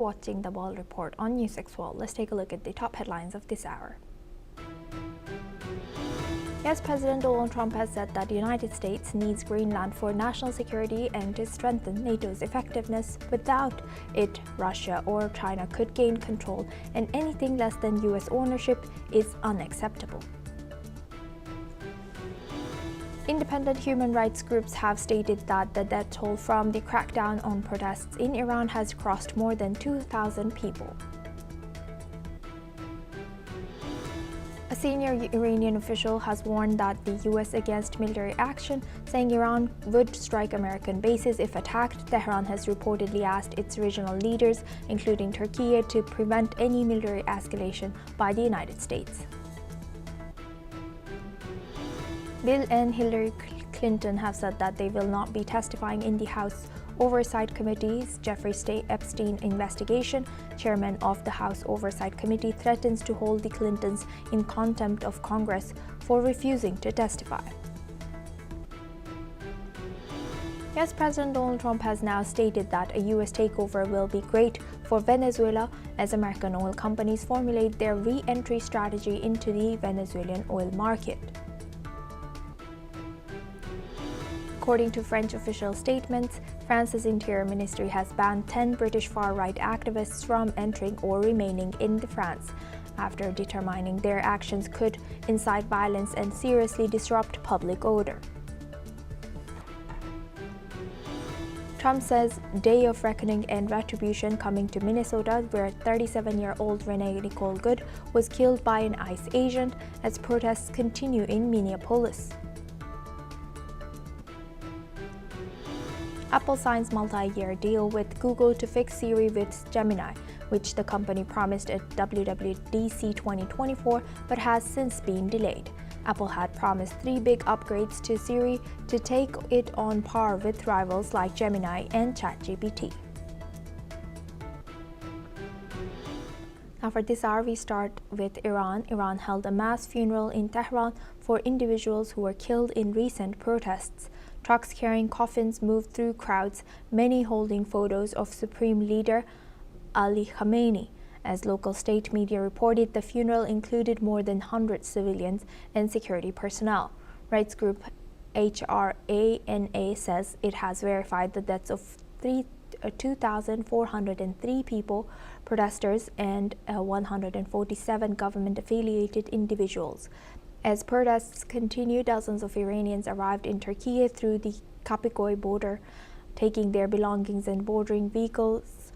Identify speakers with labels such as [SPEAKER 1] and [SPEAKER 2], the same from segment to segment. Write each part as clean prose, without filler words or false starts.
[SPEAKER 1] Watching the Ball Report on NewsX World. Let's take a look at the top headlines of this hour. US President Donald Trump has said that the United States needs Greenland for national security and to strengthen NATO's effectiveness. Without it, Russia or China could gain control, and anything less than US ownership is unacceptable. Independent human rights groups have stated that the death toll from the crackdown on protests in Iran has crossed more than 2,000 people. A senior Iranian official has warned that the U.S. against military action, saying Iran would strike American bases if attacked. Tehran has reportedly asked its regional leaders, including Turkey, to prevent any military escalation by the United States. Bill and Hillary Clinton have said that they will not be testifying in the House Oversight Committee's Jeffrey Epstein investigation. Chairman of the House Oversight Committee threatens to hold the Clintons in contempt of Congress for refusing to testify. US President Donald Trump has now stated that a US takeover will be great for Venezuela as American oil companies formulate their re-entry strategy into the Venezuelan oil market. According to French official statements, France's Interior Ministry has banned 10 British far-right activists from entering or remaining in France after determining their actions could incite violence and seriously disrupt public order. Trump says day of reckoning and retribution coming to Minnesota, where 37-year-old Renee Nicole Good was killed by an ICE agent as protests continue in Minneapolis. Apple signs multi-year deal with Google to fix Siri with Gemini, which the company promised at WWDC 2024 but has since been delayed. Apple had promised 3 big upgrades to Siri to take it on par with rivals like Gemini and ChatGPT. Now for this hour, we start with Iran. Iran held a mass funeral in Tehran for individuals who were killed in recent protests. Trucks carrying coffins moved through crowds, many holding photos of Supreme Leader Ali Khamenei. As local state media reported, the funeral included more than 100 civilians and security personnel. Rights group HRANA says it has verified the deaths of 2,403 people, protesters, and 147 government-affiliated individuals. As protests continue, dozens of Iranians arrived in Turkey through the Kapikoy border, taking their belongings and boarding vehicles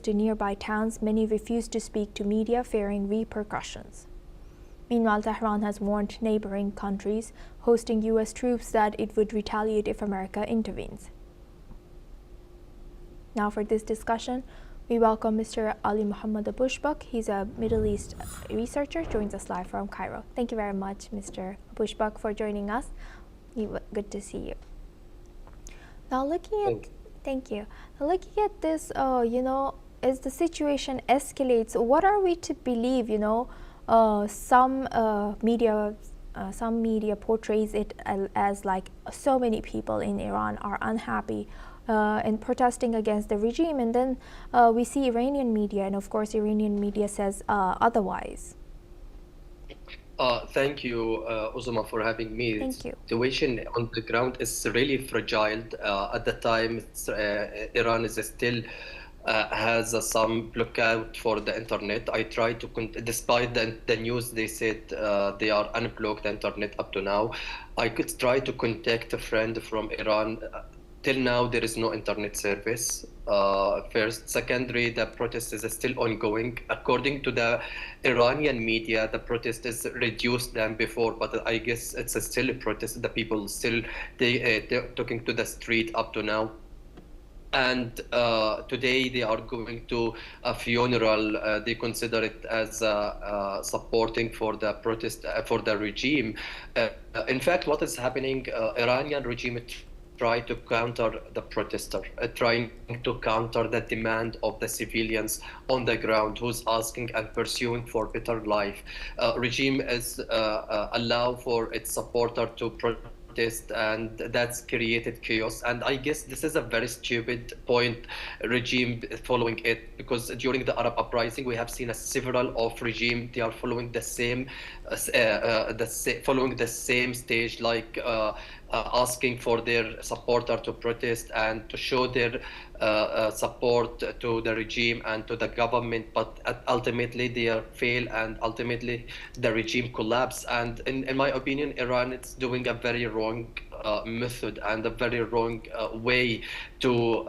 [SPEAKER 1] to nearby towns. Many refused to speak to media, fearing repercussions. Meanwhile, Tehran has warned neighboring countries hosting U.S. troops that it would retaliate if America intervenes. Now for this discussion, we welcome Mr. Ali Mohammed Abushbak. He's a Middle East researcher, joins us live from Cairo. Thank you very much, Mr. Abushbak, for joining us. Good to see you. Now thank you. Now looking at this, as the situation escalates, what are we to believe? Some media portrays it as like so many people in Iran are unhappy and protesting against the regime, and then we see Iranian media, and of course Iranian media says otherwise.
[SPEAKER 2] Thank you, Uzma, for having me.
[SPEAKER 1] Thank you.
[SPEAKER 2] The situation on the ground is really fragile. At the time, Iran is still has some blackout for the internet. I try to, despite the news they said they are unblocked the internet up to now. I could try to contact a friend from Iran. Till now, there is no internet service. First. Secondly, the protest is still ongoing. According to the Iranian media, the protest is reduced than before, but I guess it's still a protest. The people still they're talking to the street up to now. And today they are going to a funeral. They consider it as supporting for the protest for the regime. In fact, what is happening? Iranian regime try to counter the protester, trying to counter the demand of the civilians on the ground who's asking and pursuing for better life. Regime is allow for its supporter to protest, and that's created chaos. And I guess this is a very stupid point regime following it, because during the Arab uprising we have seen a several of regime, they are following the same following the same stage, like asking for their supporter to protest and to show their support to the regime and to the government, but ultimately they fail, and ultimately the regime collapse. And in my opinion, Iran is doing a very wrong method and a very wrong way to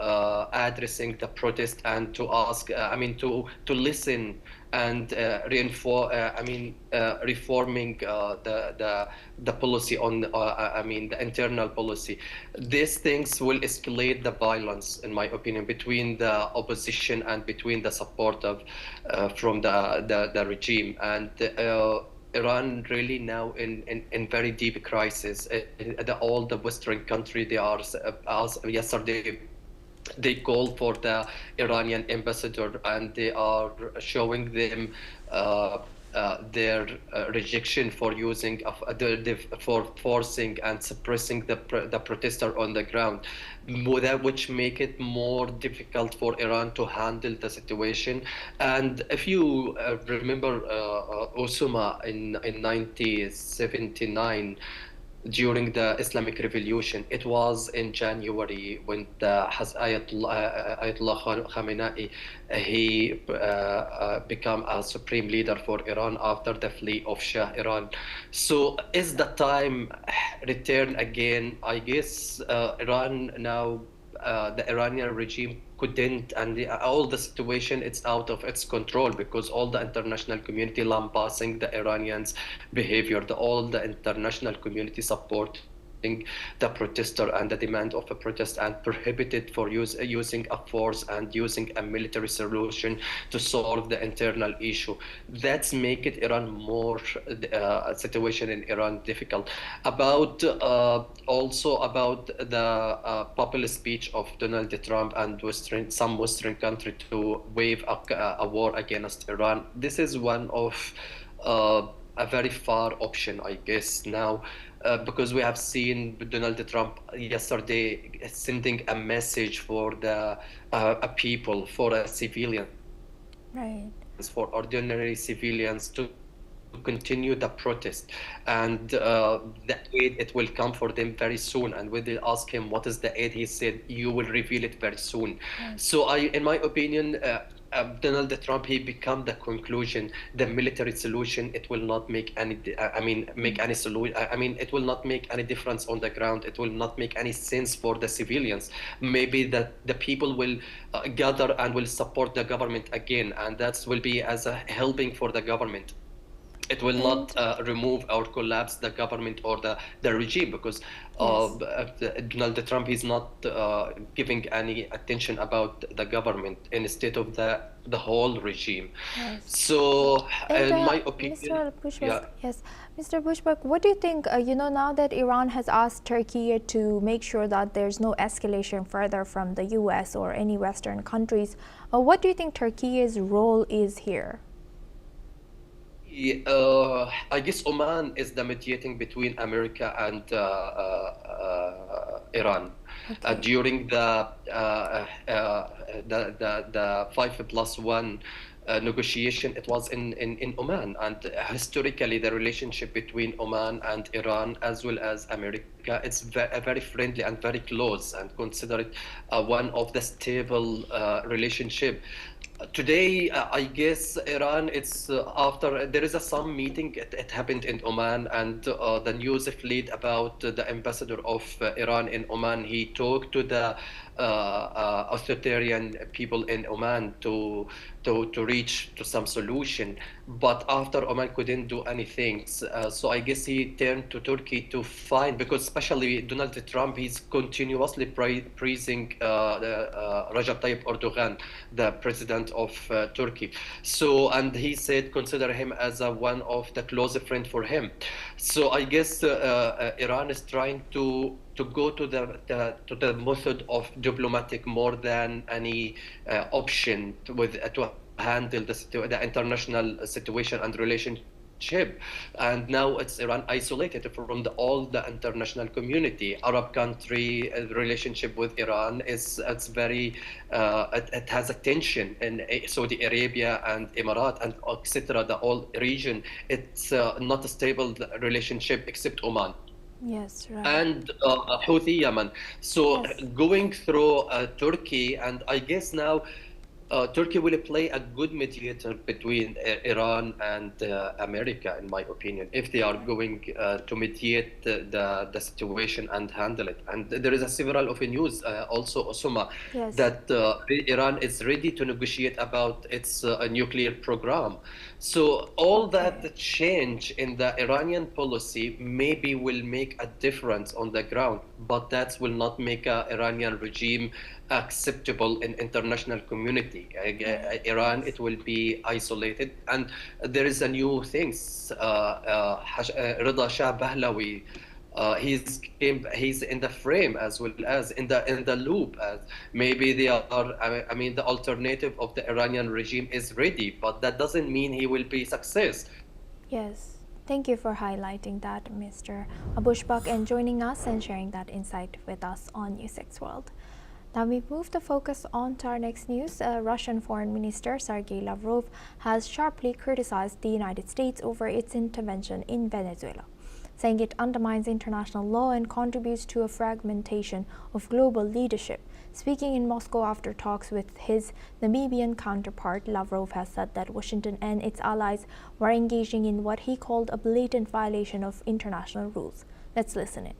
[SPEAKER 2] addressing the protest, and to ask, to listen and reforming the policy on the internal policy. These things will escalate the violence, in my opinion, between the opposition and between the supportive from the regime. And Iran really now in very deep crisis. All the Western country, they are, as yesterday they called for the Iranian ambassador, and they are showing them their rejection for using for forcing and suppressing the protester on the ground, which make it more difficult for Iran to handle the situation. And if you remember Osama in 1979, during the Islamic Revolution, it was in January when the Ayatollah Khamenei he became a supreme leader for Iran after the flee of Shah Iran. So is the time return again? I guess Iran now, the Iranian regime couldn't, and all the situation, it's out of its control, because all the international community lambasting the Iranians' behavior, all the international community supporting the protester and the demand of a protest, and prohibited for using a force and using a military solution to solve the internal issue. That's make it Iran more situation in Iran difficult. About also about the popular speech of Donald Trump and some Western country to wage a war against Iran. This is one of a very far option, I guess, now. Because we have seen Donald Trump yesterday sending a message for the people, for civilians,
[SPEAKER 1] Right.
[SPEAKER 2] for ordinary civilians to continue the protest, and that aid, it will come for them very soon. And when they ask him what is the aid, he said, "You will reveal it very soon."
[SPEAKER 1] Right.
[SPEAKER 2] So in my opinion, Donald Trump, he become the conclusion. The military solution, it will not make any. Make any solution. It will not make any difference on the ground. It will not make any sense for the civilians. Maybe that the people will gather and will support the government again, and that will be as a helping for the government. It will not remove or collapse the government or the regime, because Donald Trump is not giving any attention about the government instead of the whole regime.
[SPEAKER 1] Yes.
[SPEAKER 2] So,
[SPEAKER 1] And,
[SPEAKER 2] in my opinion,
[SPEAKER 1] Mr. Bushbuck, yes, Mr. Bushbuck, what do you think? Now that Iran has asked Turkey to make sure that there's no escalation further from the U.S. or any Western countries, what do you think Turkey's role is here?
[SPEAKER 2] I guess Oman is the mediating between America and Iran.
[SPEAKER 1] Okay.
[SPEAKER 2] During the 5+1 negotiation, it was in Oman, and historically the relationship between Oman and Iran, as well as America, it's very friendly and very close, and considered one of the stable relationship. Today, I guess Iran, it's after there is some meeting, it happened in Oman, and the news fled about the ambassador of Iran in Oman. He talked to the authoritarian people in Oman to reach to some solution, but after Oman couldn't do anything, so I guess he turned to Turkey to find, because especially Donald Trump, he's continuously praising Recep Tayyip Erdogan, the president of Turkey. So, and he said consider him as one of the close friend for him. So I guess Iran is trying to go to the method of diplomatic more than any option to handle the international situation and relationship relationship, and now it's Iran isolated from all the international community. Arab country relationship with Iran is it's very it has a tension in Saudi Arabia and Emirat and etc. The whole region. It's not a stable relationship except Oman
[SPEAKER 1] Yes, right.
[SPEAKER 2] and Houthi Yemen. So
[SPEAKER 1] Yes.
[SPEAKER 2] going through Turkey, and I guess now Turkey will play a good mediator between Iran and America, in my opinion, if they are going to mediate the situation and handle it. And there is a several of news also, Osama,
[SPEAKER 1] Yes.
[SPEAKER 2] that Iran is ready to negotiate about its nuclear program. So all that change in the Iranian policy maybe will make a difference on the ground, but that will not make a Iranian regime acceptable in international community. Iran, it will be isolated, and there is a new things. Rida Shah Pahlavi, he's in the frame as well as in the loop. As maybe they are. I mean, the alternative of the Iranian regime is ready, but that doesn't mean he will be success.
[SPEAKER 1] Yes. Thank you for highlighting that, Mr. Abushbak, and joining us and sharing that insight with us on NewsX World. Now we move the focus on to our next news. Russian Foreign Minister Sergei Lavrov has sharply criticized the United States over its intervention in Venezuela, saying it undermines international law and contributes to a fragmentation of global leadership. Speaking in Moscow after talks with his Namibian counterpart, Lavrov has said that Washington and its allies were engaging in what he called a blatant violation of international rules. Let's listen in.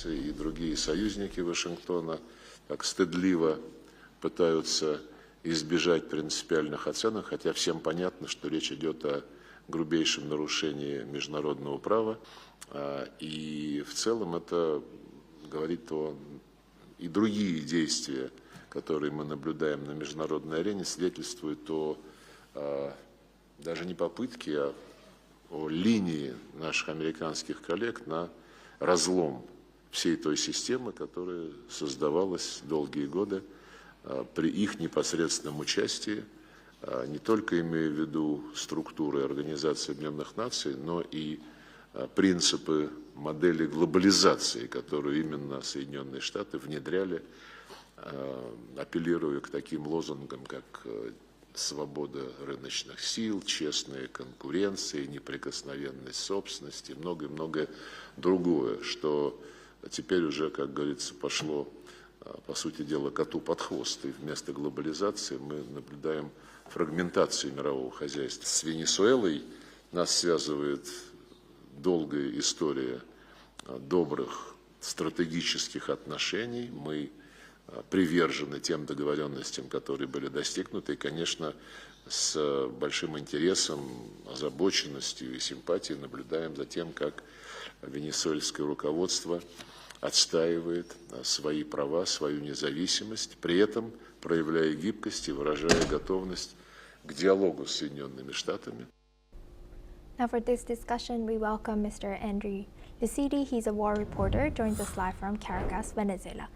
[SPEAKER 3] И другие союзники Вашингтона так стыдливо пытаются избежать принципиальных оценок, хотя всем понятно, что речь идет о грубейшем нарушении международного права, и в целом это говорит о и другие действия, которые мы наблюдаем на международной арене, свидетельствуют о даже не попытке, а о линии наших американских коллег на разлом всей той системы, которая создавалась долгие годы при их непосредственном участии, не только имея в виду структуры Организации Объединенных Наций, но и принципы модели глобализации, которую именно Соединенные Штаты внедряли, апеллируя к таким лозунгам, как свобода рыночных сил, честная конкуренция, неприкосновенность собственности и многое-многое другое, что теперь уже, как говорится, пошло, по сути дела, коту под хвост. И вместо глобализации мы наблюдаем фрагментацию мирового хозяйства. С Венесуэлой нас связывает долгая история добрых стратегических отношений. Мы привержены тем договоренностям, которые были достигнуты. И, конечно, с большим интересом, озабоченностью и симпатией наблюдаем за тем, как венесуэльское руководство отстаивает свои права, свою независимость, при этом проявляя гибкость и выражая готовность к диалогу с Соединенными Штатами.
[SPEAKER 1] Now for this discussion, we welcome Mr. Andrew Lucidi. He's a war reporter, joins us live from Caracas, Venezuela.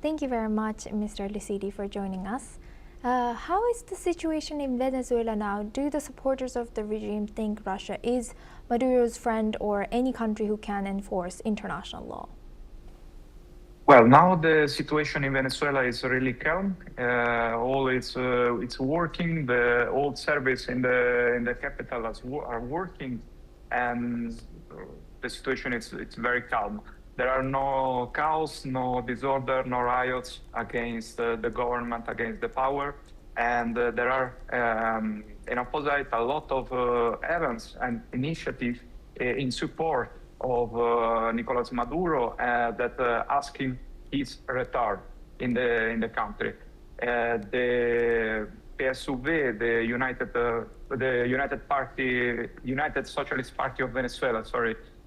[SPEAKER 1] Thank you very much, Mr. Lucidi, for joining us. How is the situation in Venezuela now? Do the supporters of the regime think Russia is Maduro's friend or any country who can enforce international law?
[SPEAKER 4] Well, now the situation in Venezuela is really calm. All it's working. The old service in the capital are working, and the situation it's very calm. There are no chaos, no disorder, no riots against the government, against the power, and there are in opposite a lot of events and initiatives in support of Nicolas Maduro that asking his return in the country. The PSUV, the United Socialist Party of Venezuela,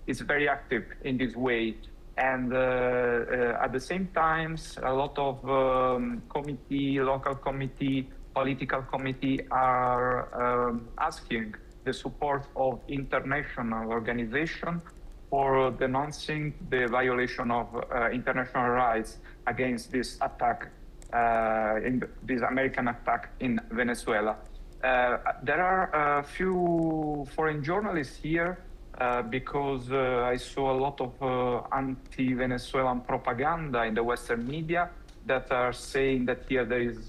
[SPEAKER 4] is very active in this way. And at the same time, a lot of local committee, political committee are asking the support of international organizations for denouncing the violation of international rights against this attack, in this American attack in Venezuela. There are a few foreign journalists here because I saw a lot of anti-Venezuelan propaganda in the Western media that are saying that here there is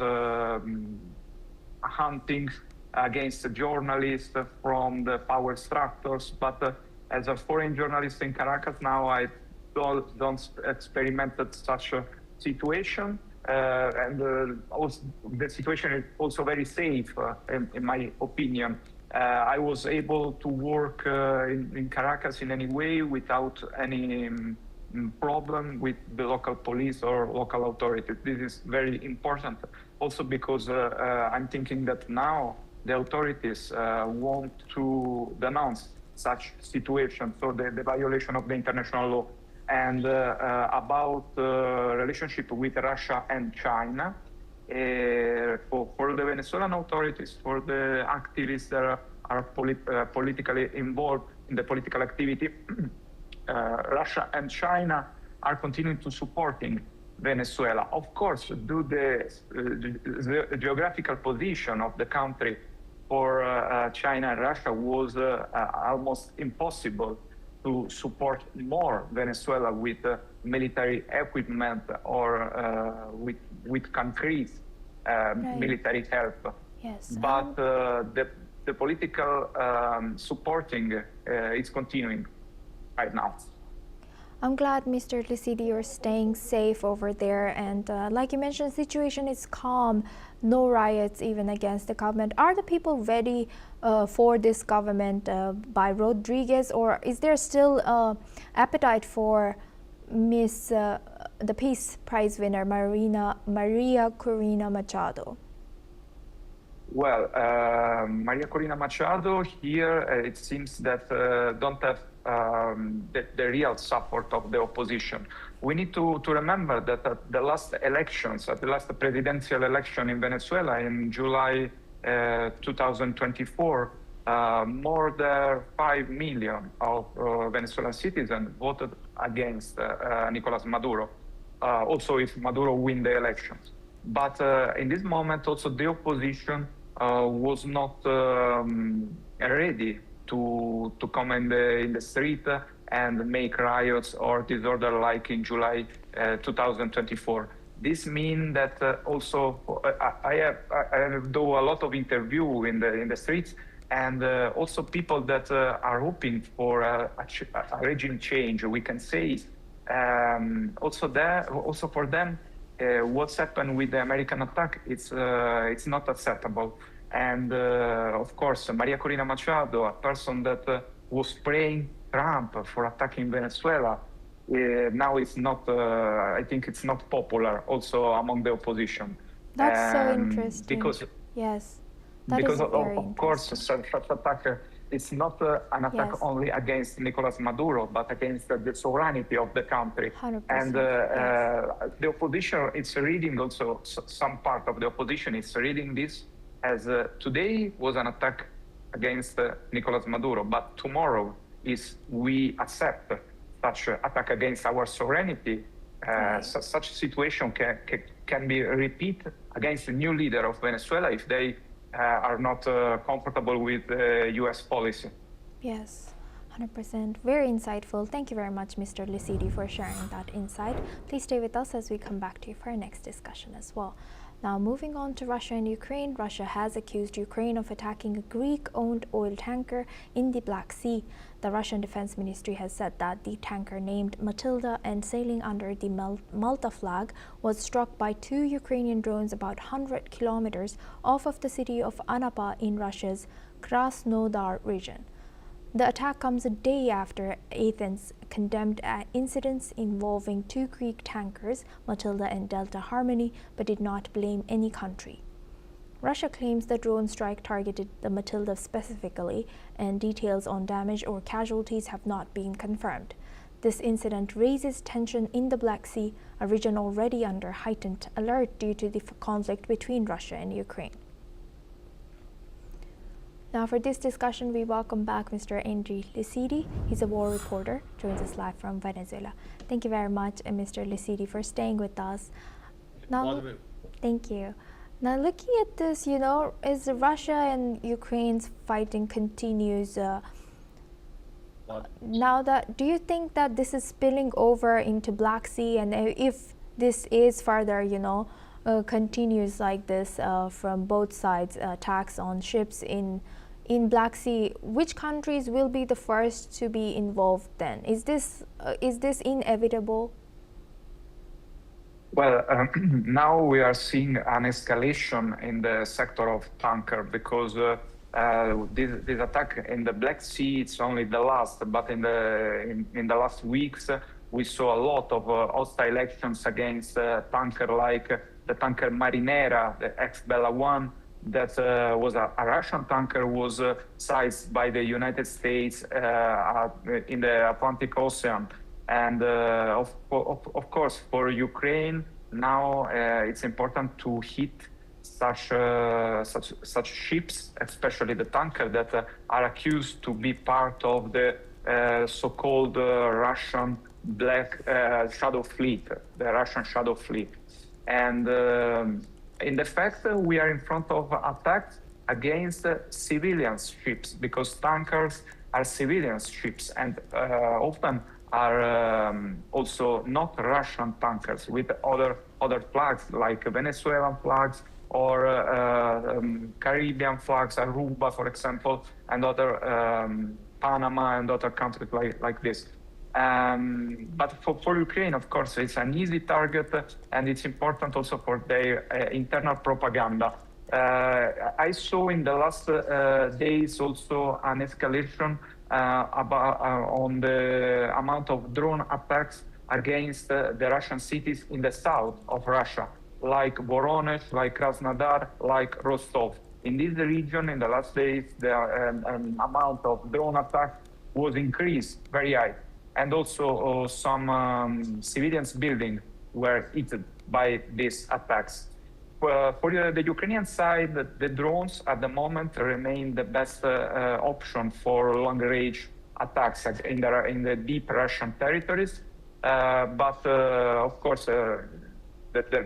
[SPEAKER 4] hunting against the journalists from the power structures. But as a foreign journalist in Caracas now, I don't experiment such a situation. And also the situation is also very safe, in my opinion. I was able to work in Caracas in any way without any problem with the local police or local authorities. This is very important also because I'm thinking that now the authorities want to denounce such situations, so the violation of the international law. And about the relationship with Russia and China, for the Venezuelan authorities, for the activists that are politically involved in the political activity, Russia and China are continuing to supporting Venezuela. Of course, due to the geographical position of the country for China and Russia was almost impossible to support more Venezuela with military equipment or with concrete military help.
[SPEAKER 1] Yes.
[SPEAKER 4] But the political supporting is continuing right now.
[SPEAKER 1] I'm glad, Mr. Lisidi, you're staying safe over there. And like you mentioned, the situation is calm, no riots even against the government. Are the people ready for this government by Rodriguez, or is there still appetite for the Peace Prize winner, Maria Corina Machado?
[SPEAKER 4] Well, Maria Corina Machado here, it seems that don't have the real support of the opposition. We need to remember that at the last elections, at the last presidential election in Venezuela in July 2024, more than 5 million of Venezuelan citizens voted against Nicolas Maduro, also if Maduro win the elections. But in this moment, also the opposition was not ready to come in the street and make riots or disorder like in July 2024. This means that also I have done a lot of interview in the streets, and also people that are hoping for a regime change, we can say. Also for them, what's happened with the American attack, it's not acceptable. And of course, Maria Corina Machado, a person that was praying Trump for attacking Venezuela, now it's not, I think it's not popular also among the opposition.
[SPEAKER 1] That's so interesting.
[SPEAKER 4] Because,
[SPEAKER 1] yes,
[SPEAKER 4] because of course, such attack, it's not an attack
[SPEAKER 1] Yes.
[SPEAKER 4] only against Nicolas Maduro, but against the sovereignty of the country.
[SPEAKER 1] 100%,
[SPEAKER 4] And
[SPEAKER 1] yes.
[SPEAKER 4] the opposition, it's reading also, some part of the opposition is reading this as today was an attack against Nicolas Maduro, but tomorrow is we accept such attack against our sovereignty. Such situation can be repeated against the new leader of Venezuela if they are not comfortable with U.S. policy.
[SPEAKER 1] Yes, 100%. Very insightful. Thank you very much, Mr. Lisidi, for sharing that insight. Please stay with us as we come back to you for our next discussion as well. Now, moving on to Russia and Ukraine, Russia has accused Ukraine of attacking a Greek-owned oil tanker in the Black Sea. The Russian Defense Ministry has said that the tanker named Matilda and sailing under the Malta flag was struck by 2 Ukrainian drones about 100 kilometers off of the city of Anapa in Russia's Krasnodar region. The attack comes a day after Athens condemned incidents involving 2 Greek tankers, Matilda and Delta Harmony, but did not blame any country. Russia claims the drone strike targeted the Matilda specifically, and details on damage or casualties have not been confirmed. This incident raises tension in the Black Sea, a region already under heightened alert due to the conflict between Russia and Ukraine. Now for this discussion, we welcome back Mr. Andriy Lisidi. He's a war reporter, joins us live from Venezuela. Thank you very much, Mr. Lisidi, for staying with us. Now, thank you. Now, looking at this, as Russia and Ukraine's fighting continues, do you think that this is spilling over into Black Sea, and if this is further, continues like this from both sides, attacks on ships in Black Sea, which countries will be the first to be involved then? Is this inevitable?
[SPEAKER 4] Well, now we are seeing an escalation in the sector of tanker because this attack in the Black Sea, it's only the last, but in the last weeks, we saw a lot of hostile actions against tanker like the tanker Marinera, the ex-Bella 1, that was a Russian tanker, was seized by the United States in the Atlantic Ocean. And of course, for Ukraine, now it's important to hit such ships, especially the tanker that are accused to be part of the so-called Russian Black Shadow Fleet, the Russian Shadow Fleet. And in the fact, we are in front of attacks against civilian ships, because tankers are civilian ships, and often are also not Russian tankers with other flags like Venezuelan flags or Caribbean flags, Aruba, for example, and other Panama and other countries like this. But for Ukraine, of course, it's an easy target, and it's important also for their internal propaganda. I saw in the last days also an escalation on the amount of drone attacks against the Russian cities in the south of Russia, like Voronezh, like Krasnodar, like Rostov. In this region, in the last days, the amount of drone attacks was increased very high. And also some civilians buildings were hit by these attacks. For the Ukrainian side, the drones at the moment remain the best option for long-range attacks in the deep Russian territories. But of course, the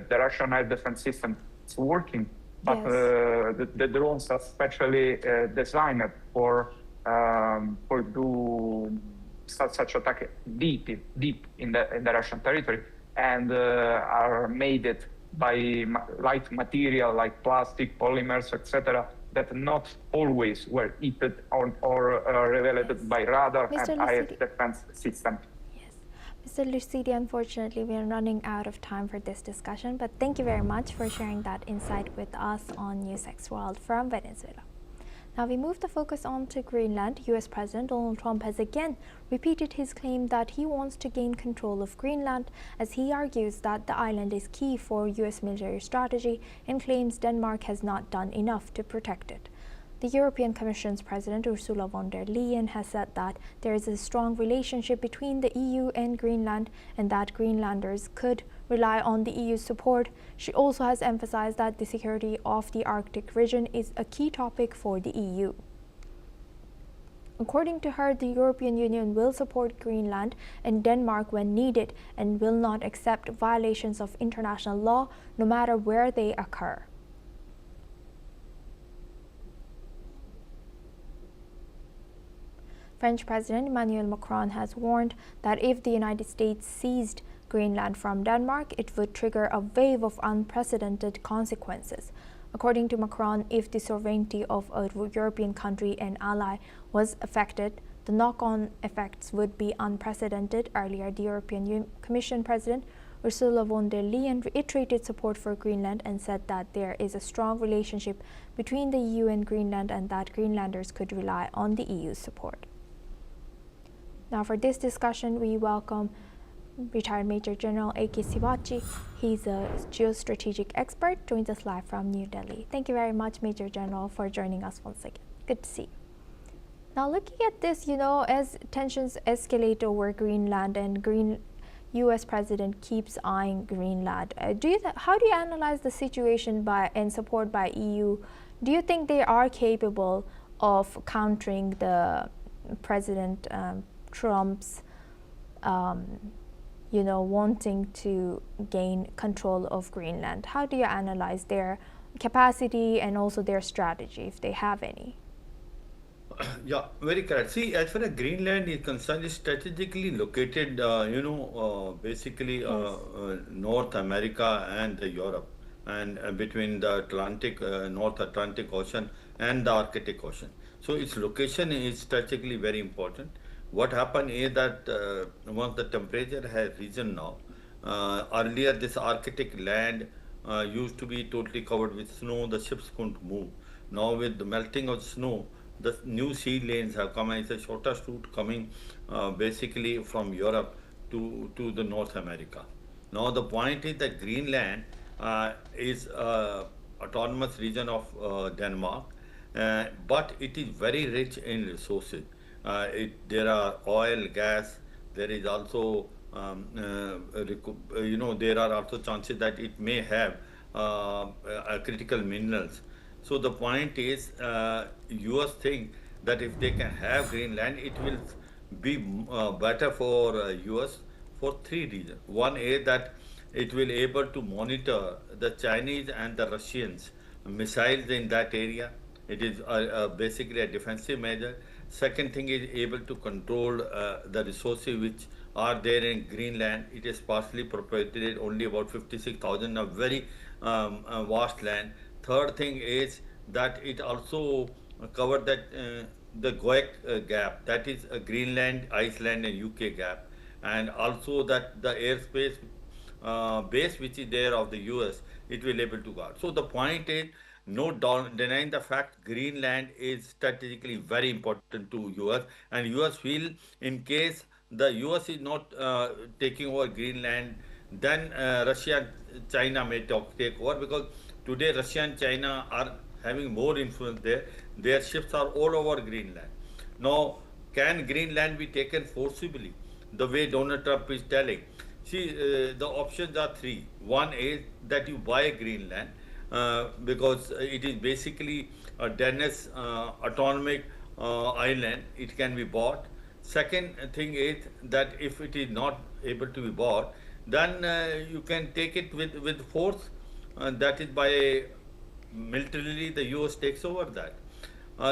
[SPEAKER 4] Russian air defense system is working. But
[SPEAKER 1] Yes.
[SPEAKER 4] The drones are specially designed for do such attack deep in the Russian territory, and are made by light material like plastic, polymers, etc., that not always were hit or revealed by radar
[SPEAKER 1] Mr.
[SPEAKER 4] and air
[SPEAKER 1] Lucidi.
[SPEAKER 4] defense system.
[SPEAKER 1] Yes. Mr. Lucidi, unfortunately, we are running out of time for this discussion, but thank you very much for sharing that insight with us on NewsX World from Venezuela. Now we move the focus on to Greenland. US President Donald Trump has again repeated his claim that he wants to gain control of Greenland, as he argues that the island is key for US military strategy and claims Denmark has not done enough to protect it. The European Commission's President Ursula von der Leyen has said that there is a strong relationship between the EU and Greenland, and that Greenlanders could rely on the EU's support. She also has emphasized that the security of the Arctic region is a key topic for the EU. According to her, the European Union will support Greenland and Denmark when needed and will not accept violations of international law, no matter where they occur. French President Emmanuel Macron has warned that if the United States seized Greenland from Denmark, it would trigger a wave of unprecedented consequences. According to Macron, if the sovereignty of a European country and ally was affected, the knock-on effects would be unprecedented. Earlier, the European Commission President Ursula von der Leyen reiterated support for Greenland and said that there is a strong relationship between the EU and Greenland, and that Greenlanders could rely on the EU's support. Now, for this discussion, we welcome retired Major General A.K. Sivachi. He's a geostrategic expert, joins us live from New Delhi. Thank you very much, Major General, for joining us once again. Good to see you. Now, looking at this, as tensions escalate over Greenland and U.S. President keeps eyeing Greenland, how do you analyze the situation and support by EU? Do you think they are capable of countering the President Trump's wanting to gain control of Greenland? How do you analyze their capacity and also their strategy, if they have any.
[SPEAKER 5] Yeah, very correct. See, as far as Greenland is concerned, it's strategically located, basically North America and Europe, and between the Atlantic, North Atlantic Ocean and the Arctic Ocean. So its location is strategically very important. What happened is that once the temperature has risen now, earlier this Arctic land used to be totally covered with snow, the ships couldn't move. Now with the melting of snow, the new sea lanes have come, and it's a shortest route coming basically from Europe to the North America. Now the point is that Greenland is autonomous region of Denmark, but it is very rich in resources. There are oil, gas. There is also there are also chances that it may have critical minerals. So the point is, US think that if they can have Greenland, it will be better for US for three reasons. One is that it will able to monitor the Chinese and the Russians missiles in that area. It is basically a defensive measure. Second thing is able to control the resources which are there in Greenland. It is partially proprietary, only about 56,000, a very vast land. Third thing is that it also covered that the GOEC gap, that is Greenland, Iceland and UK gap, and also that the airspace base which is there of the US, it will able to guard. So the point is, no denying the fact Greenland is strategically very important to US, and US feel in case the US is not taking over Greenland, then Russia and China may take over, because today Russia and China are having more influence there. Their ships are all over Greenland. Now, can Greenland be taken forcibly, the way Donald Trump is telling? See, the options are three. One is that you buy Greenland because it is basically a Danish autonomic island. It can be bought. Second thing is that if it is not able to be bought, then you can take it with force. That is by militarily the US takes over that.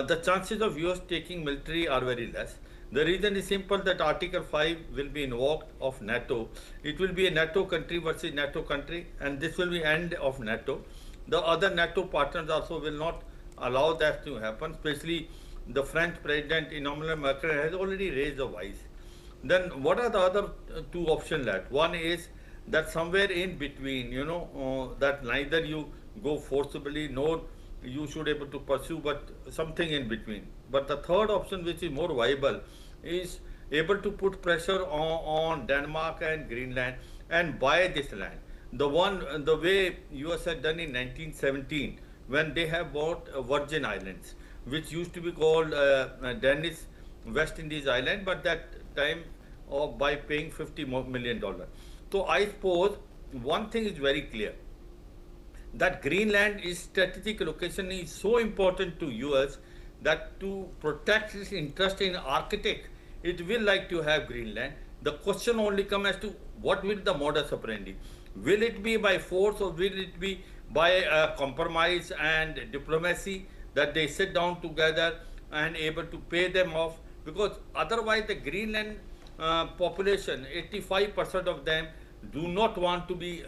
[SPEAKER 5] The chances of US taking military are very less. The reason is simple, that Article 5 will be invoked of NATO. It will be a NATO country versus NATO country, and this will be end of NATO. The other NATO partners also will not allow that to happen, especially the French President Emmanuel Macron has already raised a voice. Then what are the other two options left? One is that somewhere in between, that neither you go forcibly nor you should able to pursue, but something in between. But the third option, which is more viable, is able to put pressure on Denmark and Greenland and buy this land. The way US had done in 1917, when they have bought Virgin Islands, which used to be called Danish West Indies Island, but that time by paying $50 million. So I suppose one thing is very clear, that Greenland is strategic location is so important to US that to protect its interest in Arctic, it will like to have Greenland. The question only comes as to what will the modus operandi. Will it be by force or will it be by compromise and diplomacy, that they sit down together and able to pay them off? Because otherwise the Greenland population, 85% of them do not want to be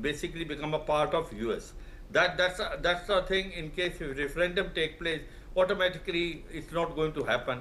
[SPEAKER 5] basically become a part of US. That's the thing. In case if referendum take place, automatically it's not going to happen.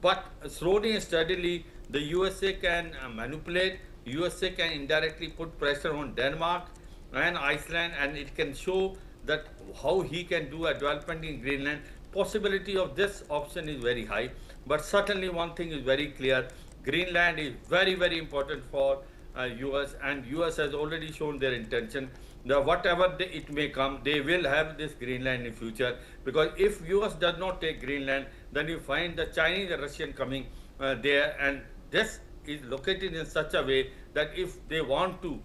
[SPEAKER 5] But slowly and steadily, the USA can manipulate. USA can indirectly put pressure on Denmark and Iceland, and it can show that how he can do a development in Greenland. Possibility of this option is very high. But certainly one thing is very clear: Greenland is very, very important for US, and US has already shown their intention that whatever it may come, they will have this Greenland in future. Because if US does not take Greenland, then you find the Chinese and Russian coming there, and this is located in such a way that if they want to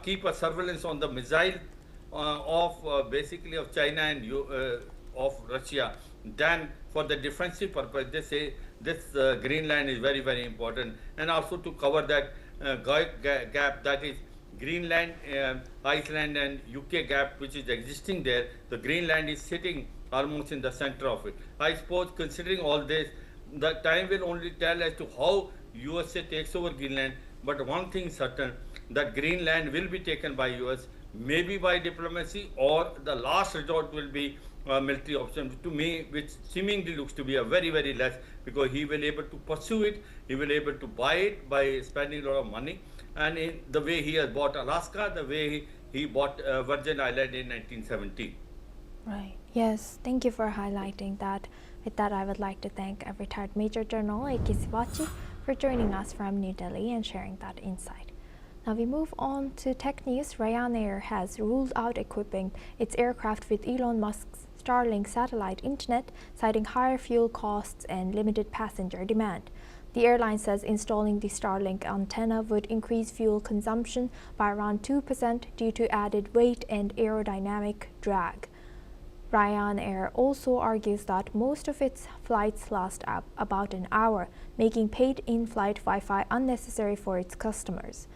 [SPEAKER 5] keep a surveillance on the missile of basically of China and of Russia, then for the defensive purpose, they say this Greenland is very, very important, and also to cover that gap, that is Greenland, Iceland, and UK gap, which is existing there, the Greenland is sitting almost in the center of it. I suppose, considering all this, the time will only tell as to how USA takes over Greenland. But one thing certain, that Greenland will be taken by US, maybe by diplomacy, or the last resort will be a military option. To me, which seemingly looks to be a very, very less, because he will able to pursue it, he will able to buy it by spending a lot of money, and in the way he has bought Alaska, the way he bought Virgin Island in 1917.
[SPEAKER 1] Right. Yes, thank you for highlighting that. With that, I would like to thank retired Major General Eiki Siwachi for joining us from New Delhi and sharing that insight. Now we move on to tech news. Ryanair has ruled out equipping its aircraft with Elon Musk's Starlink satellite internet, citing higher fuel costs and limited passenger demand. The airline says installing the Starlink antenna would increase fuel consumption by around 2% due to added weight and aerodynamic drag. Ryanair also argues that most of its flights last about an hour, making paid in-flight Wi-Fi unnecessary for its customers.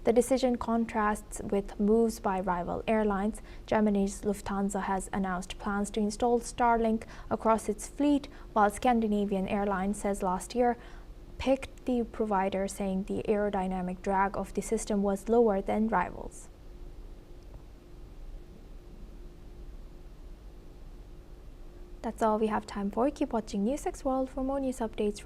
[SPEAKER 1] The decision contrasts with moves by rival airlines. Germany's Lufthansa has announced plans to install Starlink across its fleet, while Scandinavian Airlines says last year picked the provider, saying the aerodynamic drag of the system was lower than rivals. That's all we have time for. Keep watching NewsX World for more news updates from